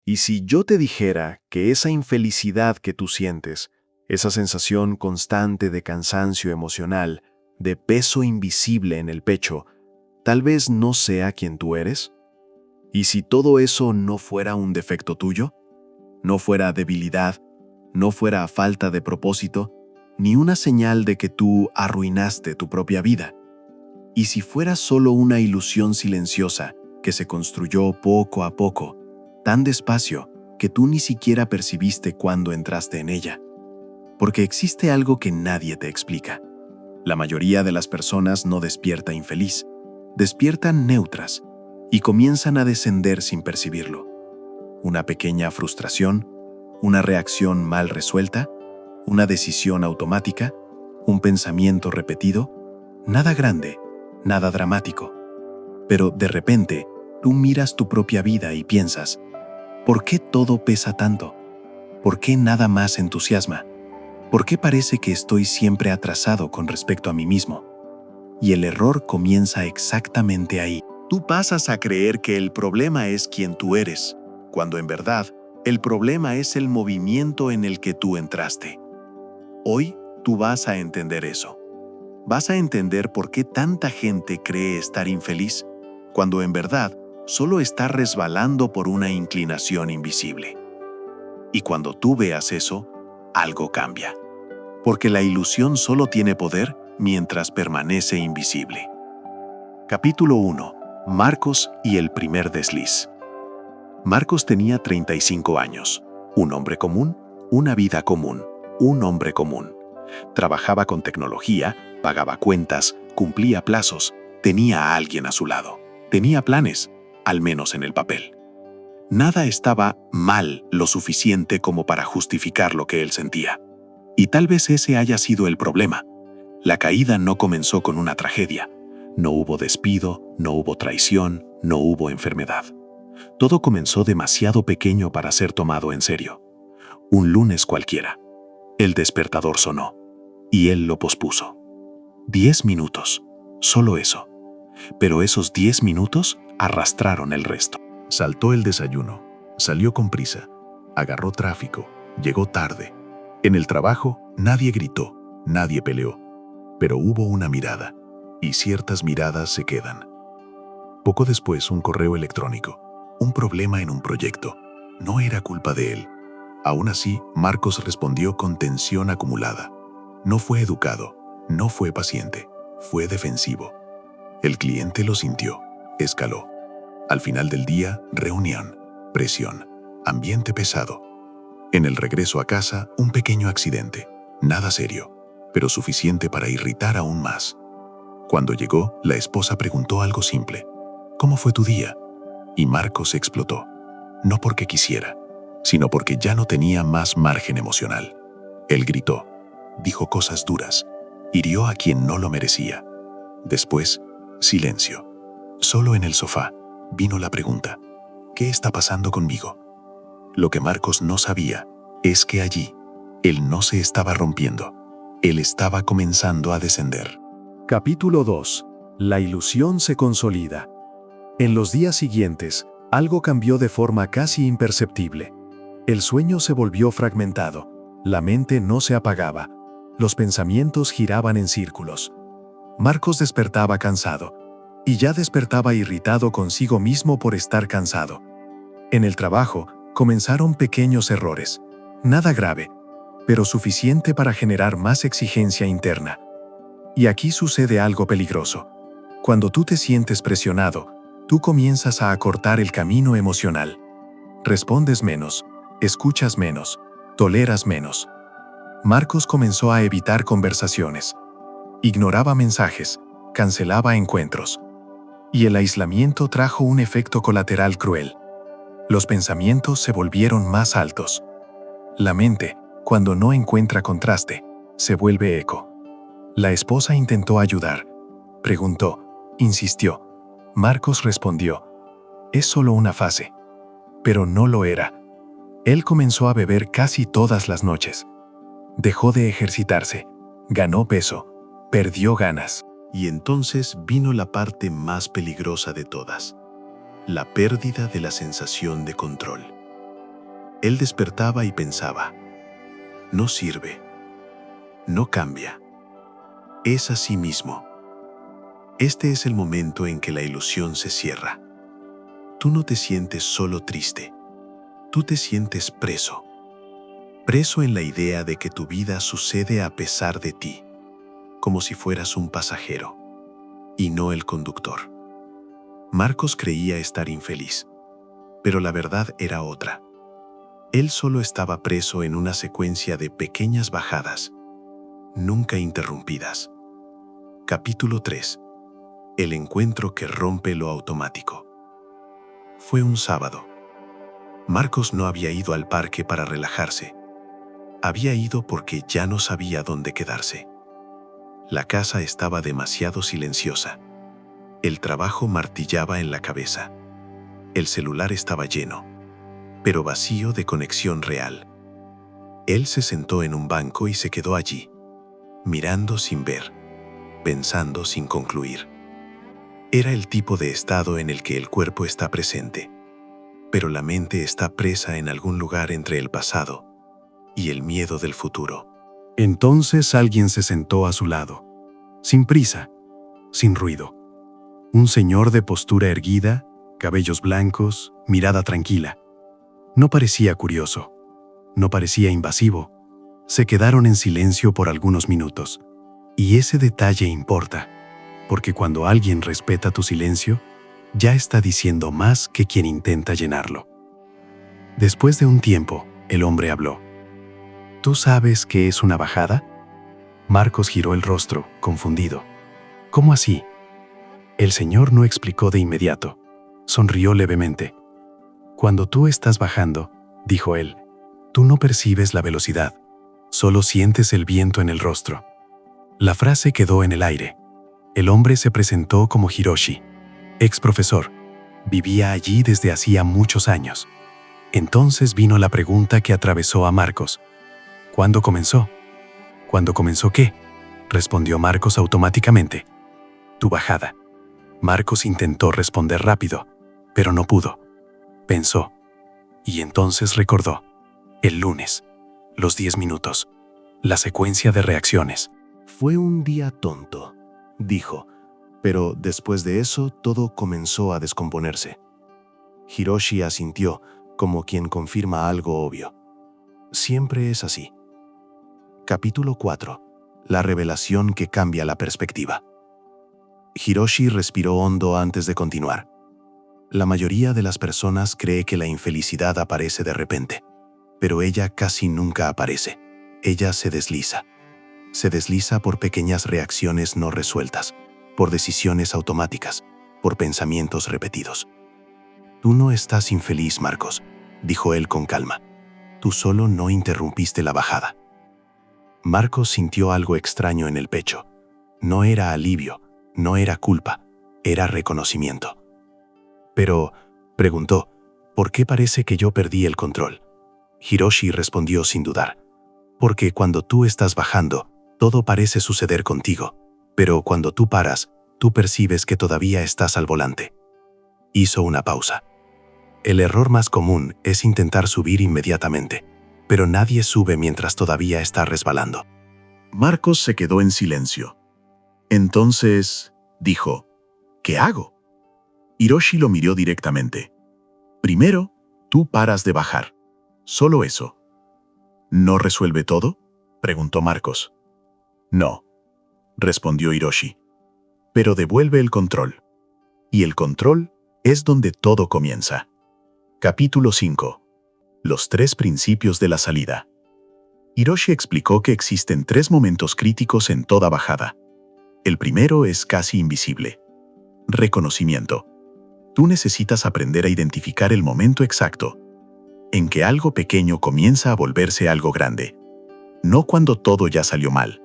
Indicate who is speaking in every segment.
Speaker 1: Y si yo te dijera que esa infelicidad que tú sientes, esa sensación constante de cansancio emocional, de peso invisible en el pecho, tal vez no sea quien tú eres? ¿Y si todo eso no fuera un defecto tuyo? ¿No fuera debilidad? ¿No fuera falta de propósito? Ni una señal de que tú arruinaste tu propia vida. ¿Y si fuera solo una ilusión silenciosa que se construyó poco a poco, tan despacio que tú ni siquiera percibiste cuando entraste en ella? Porque existe algo que nadie te explica. La mayoría de las personas no despierta infeliz, despiertan neutras y comienzan a descender sin percibirlo. Una pequeña frustración, una reacción mal resuelta, una decisión automática, un pensamiento repetido, nada grande, nada dramático. Pero de repente, tú miras tu propia vida y piensas, ¿por qué todo pesa tanto? ¿Por qué nada más entusiasma? ¿Por qué parece que estoy siempre atrasado con respecto a mí mismo? Y el error comienza exactamente ahí. Tú pasas a creer que el problema es quien tú eres, cuando en verdad el problema es el movimiento en el que tú entraste. Hoy tú vas a entender eso. Vas a entender por qué tanta gente cree estar infeliz, cuando en verdad solo está resbalando por una inclinación invisible. Y cuando tú veas eso, algo cambia. Porque la ilusión solo tiene poder mientras permanece invisible. Capítulo 1. Marcos y el primer desliz. Marcos tenía 35 años. Un hombre común, una vida común, un hombre común. Trabajaba con tecnología, pagaba cuentas, cumplía plazos, tenía a alguien a su lado. Tenía planes, al menos en el papel. Nada estaba mal lo suficiente como para justificar lo que él sentía. Y tal vez ese haya sido el problema. La caída no comenzó con una tragedia. No hubo despido, no hubo traición, no hubo enfermedad. Todo comenzó demasiado pequeño para ser tomado en serio. Un lunes cualquiera. El despertador sonó, y él lo pospuso. 10 minutos, solo eso. Pero esos 10 minutos arrastraron el resto.
Speaker 2: Saltó el desayuno, salió con prisa, agarró tráfico, llegó tarde. En el trabajo nadie gritó, nadie peleó, pero hubo una mirada, y ciertas miradas se quedan. Poco después un correo electrónico, un problema en un proyecto. No era culpa de él. Aún así, Marcos respondió con tensión acumulada. No fue educado, no fue paciente, fue defensivo. El cliente lo sintió, escaló. Al final del día, reunión, presión, ambiente pesado. En el regreso a casa, un pequeño accidente, nada serio, pero suficiente para irritar aún más. Cuando llegó, la esposa preguntó algo simple. ¿Cómo fue tu día? Y Marcos explotó. No porque quisiera, sino porque ya no tenía más margen emocional. Él gritó, dijo cosas duras, hirió a quien no lo merecía. Después, silencio. Solo en el sofá vino la pregunta, ¿qué está pasando conmigo? Lo que Marcos no sabía es que allí, él no se estaba rompiendo, él estaba comenzando a descender.
Speaker 1: Capítulo 2. La ilusión se consolida. En los días siguientes, algo cambió de forma casi imperceptible. El sueño se volvió fragmentado, la mente no se apagaba, los pensamientos giraban en círculos. Marcos despertaba cansado, y ya despertaba irritado consigo mismo por estar cansado. En el trabajo, comenzaron pequeños errores, nada grave, pero suficiente para generar más exigencia interna. Y aquí sucede algo peligroso. Cuando tú te sientes presionado, tú comienzas a acortar el camino emocional. Respondes menos, escuchas menos, toleras menos. Marcos comenzó a evitar conversaciones. Ignoraba mensajes, cancelaba encuentros. Y el aislamiento trajo un efecto colateral cruel. Los pensamientos se volvieron más altos. La mente, cuando no encuentra contraste, se vuelve eco. La esposa intentó ayudar. Preguntó, insistió. Marcos respondió, es solo una fase. Pero no lo era. Él comenzó a beber casi todas las noches. Dejó de ejercitarse, ganó peso, perdió ganas.
Speaker 2: Y entonces vino la parte más peligrosa de todas, la pérdida de la sensación de control. Él despertaba y pensaba, no sirve, no cambia, es así mismo. Este es el momento en que la ilusión se cierra. Tú no te sientes solo triste, tú te sientes preso. Preso en la idea de que tu vida sucede a pesar de ti, como si fueras un pasajero, y no el conductor. Marcos creía estar infeliz, pero la verdad era otra. Él solo estaba preso en una secuencia de pequeñas bajadas, nunca interrumpidas. Capítulo 3. El encuentro que rompe lo automático. Fue un sábado. Marcos no había ido al parque para relajarse. Había ido porque ya no sabía dónde quedarse. La casa estaba demasiado silenciosa. El trabajo martillaba en la cabeza. El celular estaba lleno, pero vacío de conexión real. Él se sentó en un banco y se quedó allí, mirando sin ver, pensando sin concluir. Era el tipo de estado en el que el cuerpo está presente, pero la mente está presa en algún lugar entre el pasado y el miedo del futuro.
Speaker 3: Entonces alguien se sentó a su lado, sin prisa, sin ruido. Un señor de postura erguida, cabellos blancos, mirada tranquila. No parecía curioso, no parecía invasivo. Se quedaron en silencio por algunos minutos. Y ese detalle importa, porque cuando alguien respeta tu silencio, ya está diciendo más que quien intenta llenarlo. Después de un tiempo, el hombre habló. ¿Tú sabes qué es una bajada? Marcos giró el rostro, confundido. ¿Cómo así? El señor no explicó de inmediato. Sonrió levemente. Cuando tú estás bajando, dijo él, tú no percibes la velocidad, solo sientes el viento en el rostro. La frase quedó en el aire. El hombre se presentó como Hiroshi, ex profesor. Vivía allí desde hacía muchos años. Entonces vino la pregunta que atravesó a Marcos. ¿Cuándo comenzó? ¿Cuándo comenzó qué? Respondió Marcos automáticamente. Tu bajada. Marcos intentó responder rápido, pero no pudo. Pensó. Y entonces recordó. El lunes. Los 10 minutos. La secuencia de reacciones.
Speaker 1: Fue un día tonto, dijo, pero después de eso todo comenzó a descomponerse. Hiroshi asintió, como quien confirma algo obvio. Siempre es así. Capítulo 4. La revelación que cambia la perspectiva. Hiroshi respiró hondo antes de continuar. La mayoría de las personas cree que la infelicidad aparece de repente, pero ella casi nunca aparece. Ella se desliza. Se desliza por pequeñas reacciones no resueltas, por decisiones automáticas, por pensamientos repetidos. Tú no estás infeliz, Marcos, dijo él con calma. Tú solo no interrumpiste la bajada. Marcos sintió algo extraño en el pecho. No era alivio, no era culpa, era reconocimiento. Pero, preguntó, ¿por qué parece que yo perdí el control? Hiroshi respondió sin dudar. Porque cuando tú estás bajando, todo parece suceder contigo, pero cuando tú paras, tú percibes que todavía estás al volante. Hizo una pausa. El error más común es intentar subir inmediatamente, pero nadie sube mientras todavía está resbalando.
Speaker 2: Marcos se quedó en silencio. Entonces, dijo, ¿qué hago? Hiroshi lo miró directamente. Primero, tú paras de bajar. Solo eso. ¿No resuelve todo? Preguntó Marcos. No, respondió Hiroshi. Pero devuelve el control. Y el control es donde todo comienza. Capítulo 5. Los 3 principios de la salida. Hiroshi explicó que existen 3 momentos críticos en toda bajada. El primero es casi invisible. Reconocimiento. Tú necesitas aprender a identificar el momento exacto en que algo pequeño comienza a volverse algo grande. No cuando todo ya salió mal,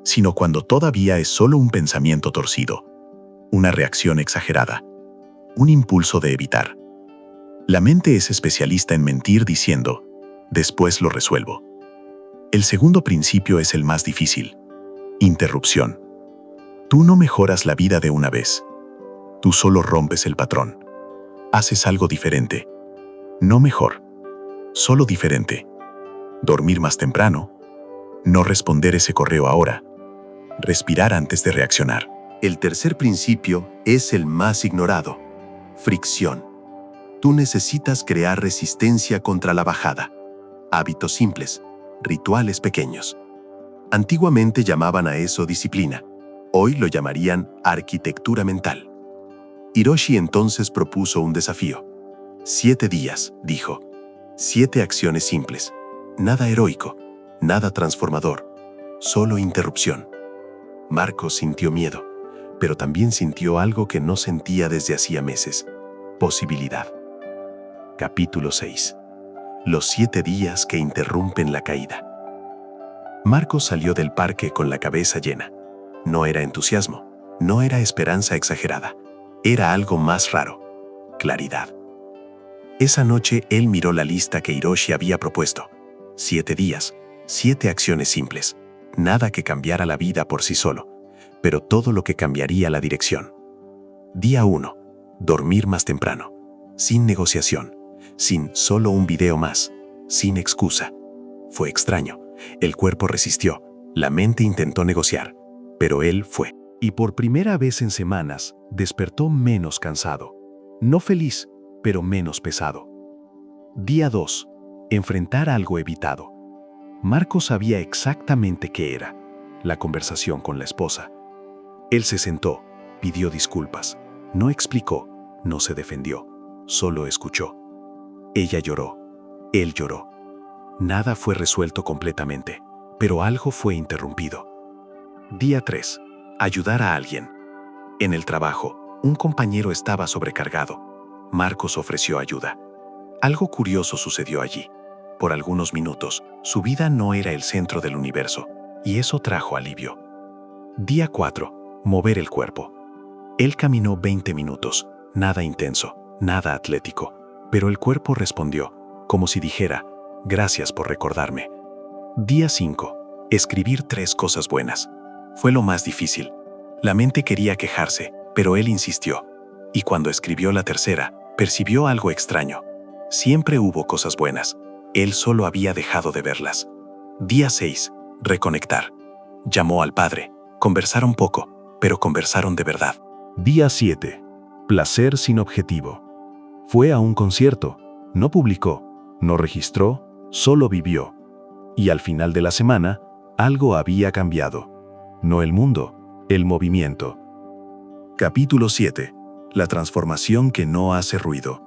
Speaker 2: sino cuando todavía es solo un pensamiento torcido, una reacción exagerada, un impulso de evitar. La mente es especialista en mentir diciendo, después lo resuelvo. El segundo principio es el más difícil. Interrupción. Tú no mejoras la vida de una vez. Tú solo rompes el patrón. Haces algo diferente. No mejor. solo diferente. Dormir más temprano, no responder ese correo ahora, respirar antes de reaccionar.
Speaker 4: El tercer principio es el más ignorado: fricción. Tú necesitas crear resistencia contra la bajada. Hábitos simples, rituales pequeños. Antiguamente llamaban a eso disciplina. Hoy lo llamarían arquitectura mental. Hiroshi entonces propuso un desafío. 7 días, dijo. 7 acciones simples. Nada heroico, nada transformador, solo interrupción. Marcos sintió miedo, pero también sintió algo que no sentía desde hacía meses: posibilidad. Capítulo 6. Los 7 días que interrumpen la caída. Marcos salió del parque con la cabeza llena. No era entusiasmo, no era esperanza exagerada. Era algo más raro: claridad. Esa noche él miró la lista que Hiroshi había propuesto. 7 días, 7 acciones simples. Nada que cambiara la vida por sí solo, pero todo lo que cambiaría la dirección. Día 1. Dormir más temprano. Sin negociación, sin solo un video más, sin excusa. Fue extraño. El cuerpo resistió, la mente intentó negociar, pero él fue. Y por primera vez en semanas, despertó menos cansado. No feliz, pero menos pesado. Día 2. Enfrentar algo evitado. Marcos sabía exactamente qué era: la conversación con la esposa. Él se sentó, pidió disculpas, no explicó, no se defendió, solo escuchó. Ella lloró, él lloró. Nada fue resuelto completamente, pero algo fue interrumpido. Día 3. Ayudar a alguien. En el trabajo, un compañero estaba sobrecargado. Marcos ofreció ayuda. Algo curioso sucedió allí. Por algunos minutos, su vida no era el centro del universo, y eso trajo alivio. Día 4. Mover el cuerpo. Él caminó 20 minutos, nada intenso, nada atlético, pero el cuerpo respondió, como si dijera: gracias por recordarme. Día 5. Escribir 3 cosas buenas. Fue lo más difícil. La mente quería quejarse, pero él insistió. Y cuando escribió la tercera, percibió algo extraño. Siempre hubo cosas buenas. Él solo había dejado de verlas. Día 6. Reconectar. Llamó al padre. Conversaron poco, pero conversaron de verdad. Día 7. Placer sin objetivo. Fue a un concierto. No publicó, no registró, solo vivió. Y al final de la semana, algo había cambiado. No el mundo, el movimiento. Capítulo 7. La transformación que no hace ruido.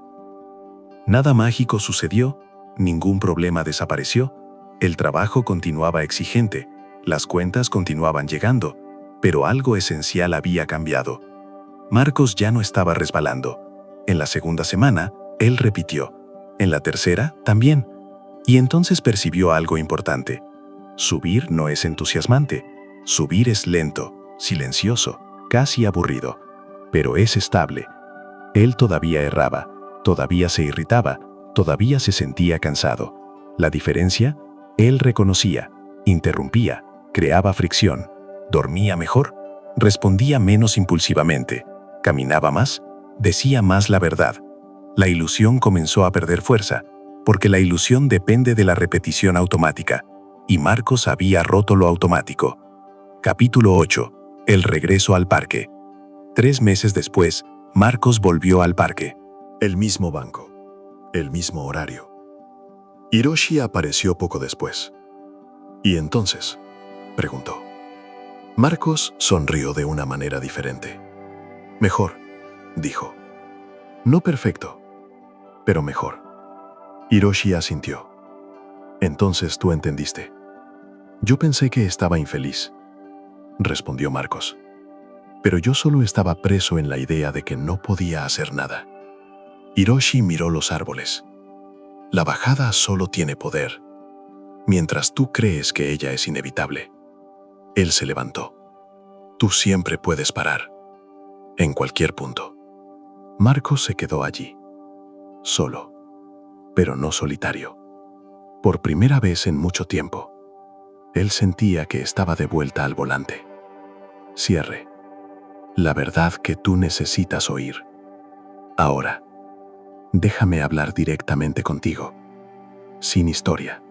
Speaker 4: Nada mágico sucedió, ningún problema desapareció, el trabajo continuaba exigente, las cuentas continuaban llegando, pero algo esencial había cambiado. Marcos ya no estaba resbalando. En la segunda semana, él repitió. En la tercera, también. Y entonces percibió algo importante. Subir no es entusiasmante. Subir es lento, silencioso, casi aburrido. Pero es estable. Él todavía erraba, todavía se irritaba, todavía se sentía cansado. La diferencia, él reconocía, interrumpía, creaba fricción, dormía mejor, respondía menos impulsivamente, caminaba más, decía más la verdad. La ilusión comenzó a perder fuerza, porque la ilusión depende de la repetición automática, y Marcos había roto lo automático. Capítulo 8. El regreso al parque. 3 meses después, Marcos volvió al parque. El mismo banco, el mismo horario. Hiroshi apareció poco después. ¿Y entonces?, preguntó. Marcos sonrió de una manera diferente. Mejor, dijo. No perfecto, pero mejor. Hiroshi asintió. Entonces tú entendiste. Yo pensé que estaba infeliz, respondió Marcos. Pero yo solo estaba preso en la idea de que no podía hacer nada. Hiroshi miró los árboles. La bajada solo tiene poder, mientras tú crees que ella es inevitable. Él se levantó. Tú siempre puedes parar, en cualquier punto. Marcos se quedó allí, solo, pero no solitario. Por primera vez en mucho tiempo, él sentía que estaba de vuelta al volante. Cierre. La verdad que tú necesitas oír. Ahora, déjame hablar directamente contigo.
Speaker 2: sin historia,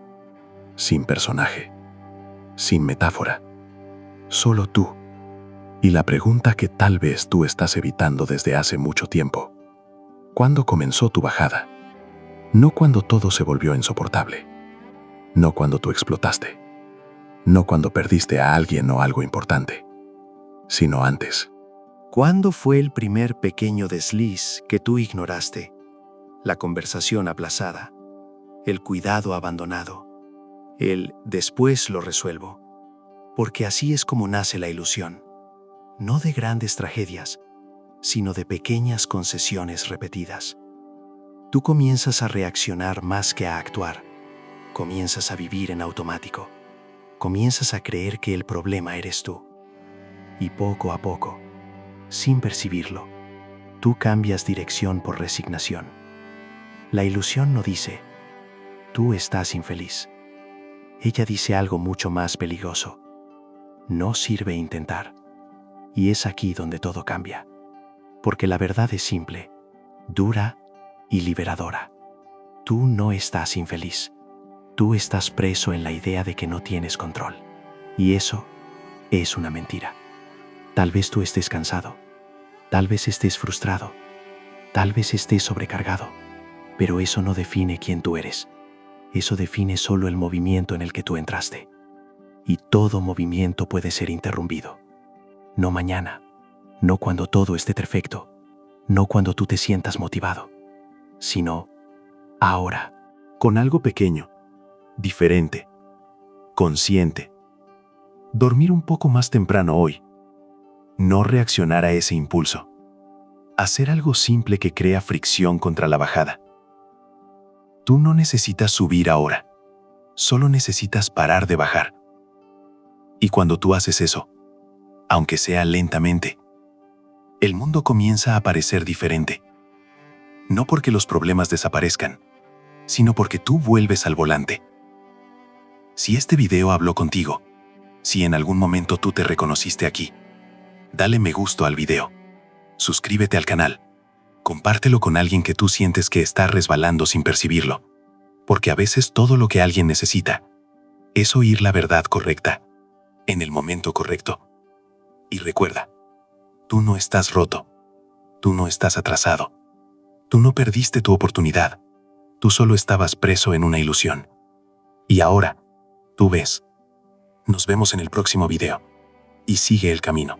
Speaker 2: sin personaje, sin metáfora. Solo tú. Y la pregunta que tal vez tú estás evitando desde hace mucho tiempo. ¿Cuándo comenzó tu bajada? No cuando todo se volvió insoportable. No cuando tú explotaste. No cuando perdiste a alguien o algo importante. Sino antes.
Speaker 1: ¿Cuándo fue el primer pequeño desliz que tú ignoraste? La conversación aplazada, el cuidado abandonado, el después lo resuelvo. Porque así es como nace la ilusión, no de grandes tragedias, sino de pequeñas concesiones repetidas. Tú comienzas a reaccionar más que a actuar, comienzas a vivir en automático, comienzas a creer que el problema eres tú. Y poco a poco, sin percibirlo, tú cambias dirección por resignación. La ilusión no dice, tú estás infeliz. Ella dice algo mucho más peligroso. No sirve intentar. Y es aquí donde todo cambia. Porque la verdad es simple, dura y liberadora. Tú no estás infeliz. Tú estás preso en la idea de que no tienes control. Y eso es una mentira. Tal vez tú estés cansado. Tal vez estés frustrado. Tal vez estés sobrecargado. Pero eso no define quién tú eres. Eso define solo el movimiento en el que tú entraste. Y todo movimiento puede ser interrumpido. No mañana, no cuando todo esté perfecto, no cuando tú te sientas motivado, sino ahora.
Speaker 4: Con algo pequeño, diferente, consciente. Dormir un poco más temprano hoy. No reaccionar a ese impulso. Hacer algo simple que crea fricción contra la bajada. Tú no necesitas subir ahora. Solo necesitas parar de bajar. Y cuando tú haces eso, aunque sea lentamente, el mundo comienza a parecer diferente. No porque los problemas desaparezcan, sino porque tú vuelves al volante. Si este video habló contigo, si en algún momento tú te reconociste aquí, dale me gusta al video, suscríbete al canal, compártelo con alguien que tú sientes que está resbalando sin percibirlo, porque a veces todo lo que alguien necesita es oír la verdad correcta, en el momento correcto. Y recuerda, tú no estás roto, tú no estás atrasado, tú no perdiste tu oportunidad, tú solo estabas preso en una ilusión. Y ahora, tú ves. Nos vemos en el próximo video. Y sigue el camino.